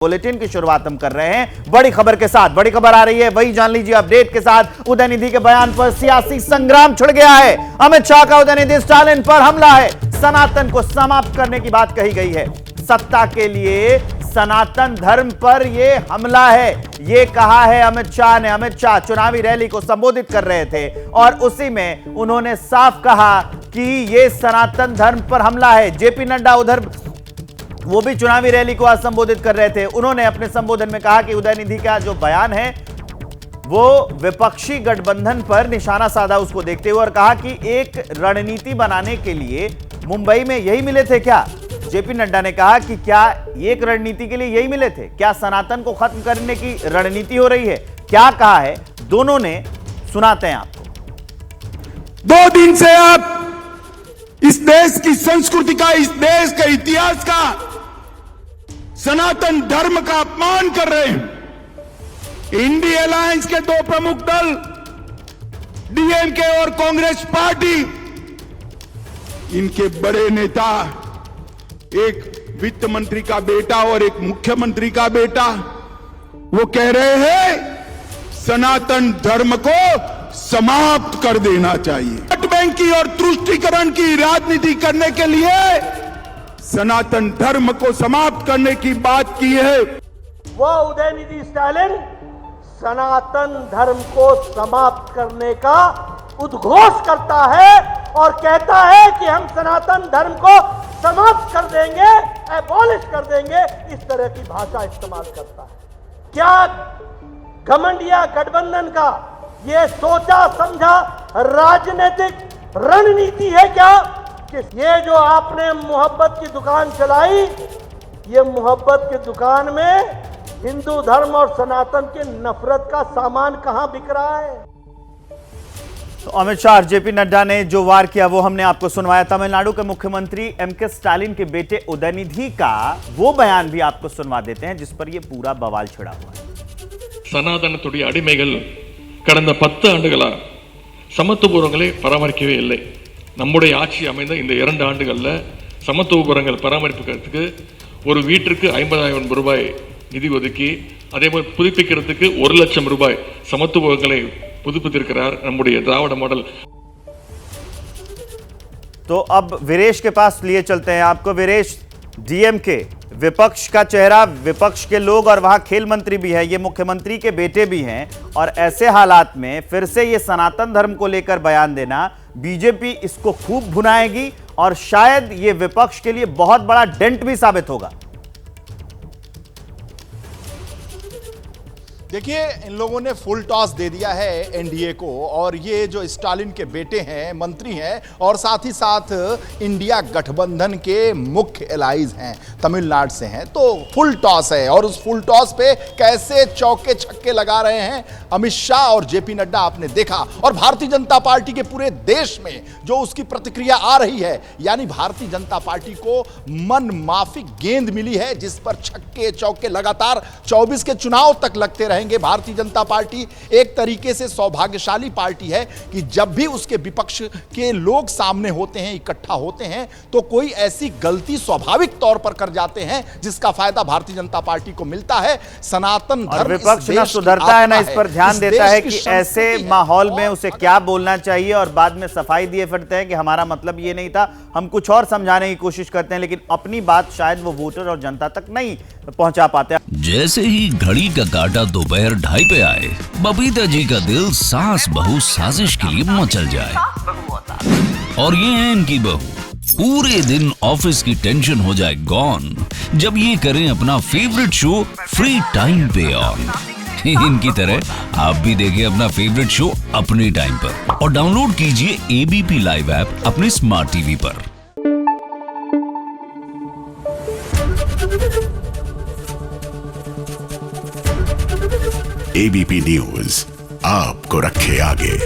Bulletin की शुरुआत हम कर रहे हैं बड़ी खबर के साथ। बड़ी खबर आ रही है, वही जान लीजिए अपडेट के साथ। उदयनिधि के बयान पर सियासी संग्राम छिड़ गया है। अमित शाह का उदयनिधि स्टालिन पर हमला है। सनातन को समाप्त करने की बात कही गई है। सत्ता के लिए सनातन धर्म पर यह हमला है, यह कहा है अमित शाह ने। अमित शाह चुनावी रैली को संबोधित कर रहे थे और उसी में उन्होंने साफ कहा कि यह सनातन धर्म पर हमला है। जेपी नड्डा उधर वो भी चुनावी रैली को आज संबोधित कर रहे थे। उन्होंने अपने संबोधन में कहा कि उदयनिधि का जो बयान है वो विपक्षी गठबंधन पर निशाना साधा उसको देखते हुए, और कहा कि एक रणनीति बनाने के लिए मुंबई में यही मिले थे क्या। जेपी नड्डा ने कहा कि क्या एक रणनीति के लिए यही मिले थे, क्या सनातन को खत्म करने की रणनीति हो रही है। क्या कहा है दोनों ने, सुनाते हैं आपको। 2 दिन से आप इस देश की संस्कृति का, इस देश के इतिहास का, सनातन धर्म का अपमान कर रहे हैं। इंडी अलायंस के 2 प्रमुख दल डीएमके और कांग्रेस पार्टी, इनके बड़े नेता, एक वित्त मंत्री का बेटा और एक मुख्यमंत्री का बेटा, वो कह रहे हैं सनातन धर्म को समाप्त कर देना चाहिए। वोट बैंक की और तुष्टीकरण की राजनीति करने के लिए सनातन धर्म को समाप्त करने की बात की है। वो उदयनिधि स्टालिन सनातन धर्म को समाप्त करने का उद्घोष करता है और कहता है कि हम सनातन धर्म को समाप्त कर देंगे, एबॉलिश कर देंगे। इस तरह की भाषा इस्तेमाल करता है। क्या घमंडिया गठबंधन का ये सोचा समझा राजनीतिक रणनीति है क्या कि ये जो आपने मोहब्बत की दुकान चलाई, ये मोहब्बत की दुकान में हिंदू धर्म और सनातन की नफरत का सामान कहां बिक रहा है। तो अमित शाह और जेपी नड्डा ने जो वार किया वो हमने आपको सुनवाया। तमिलनाडु के मुख्यमंत्री एमके स्टालिन के बेटे उदयनिधि का वो बयान भी आपको सुनवा देते हैं जिस पर ये पूरा बवाल छिड़ा हुआ है। சனாதனத்துடைய அடிமைகள் கடந்த 10 ஆண்டுகளா சமத்துவபுரங்களை பராமரிக்கவே இல்லை. நம்முடைய ஆட்சி அமைந்த இந்த 2 ஆண்டுகள்ல சமத்துவபுரங்கள் பராமரிப்புக்கு ஒரு வீட்டிற்கு 50,000 ரூபாய் நிதி ஒதுக்கி, அதேபோல் புதுப்பிக்கிறதுக்கு 1 லட்சம் ரூபாய் சமத்துவபுரங்களை புதுப்பித்திருக்கிறார் நம்முடைய திராவிட மாடல்। तो अब वीरेश के पास लिए चलते हैं आपको। वीरेश, डीएमके विपक्ष का चेहरा, विपक्ष के लोग, और वहां खेल मंत्री भी है, ये मुख्यमंत्री के बेटे भी हैं, और ऐसे हालात में फिर से ये सनातन धर्म को लेकर बयान देना, बीजेपी इसको खूब भुनाएगी और शायद ये विपक्ष के लिए बहुत बड़ा डेंट भी साबित होगा। देखिए, इन लोगों ने फुल टॉस दे दिया है एनडीए को, और ये जो स्टालिन के बेटे हैं, मंत्री हैं, और साथ ही साथ इंडिया गठबंधन के मुख्य एलाइज हैं, तमिलनाडु से हैं, तो फुल टॉस है। और उस फुल टॉस पे कैसे चौके छक्के लगा रहे हैं अमित शाह और जेपी नड्डा, आपने देखा। और भारतीय जनता पार्टी के पूरे देश में जो उसकी प्रतिक्रिया आ रही है, यानी भारतीय जनता पार्टी को मन माफिक गेंद मिली है जिस पर छक्के चौके लगातार 24 के चुनाव तक लगते रहे। भारतीय जनता पार्टी एक तरीके से सौभाग्यशाली पार्टी है कि जब भी उसके विपक्ष के लोग सामने होते हैं, इकट्ठा होते हैं, तो कोई ऐसी गलती स्वाभाविक तौर पर कर जाते हैं जिसका फायदा भारतीय जनता पार्टी को मिलता है। सनातन धर्म विपक्ष ना सुधरता है, ना इस पर ध्यान देता है कि ऐसे माहौल में उसे क्या बोलना चाहिए, और बाद में सफाई दिए फिरते हैं कि हमारा मतलब ये नहीं था, हम कुछ और समझाने की कोशिश करते हैं, लेकिन अपनी बात शायद वो वोटर और जनता तक नहीं पहुंचा पाते। जैसे ही घड़ी का काटा दोपहर 2:30 पे आए, बबीता जी का दिल सास बहू साजिश के लिए मचल जाए। और ये है इनकी बहू, पूरे दिन ऑफिस की टेंशन हो जाए गॉन जब ये करें अपना फेवरेट शो फ्री टाइम पे ऑन। इनकी तरह आप भी देखें अपना फेवरेट शो अपने टाइम पर, और डाउनलोड कीजिए एबीपी लाइव ऐप अपने स्मार्ट टीवी पर। एबीपी न्यूज आपको रखे आगे।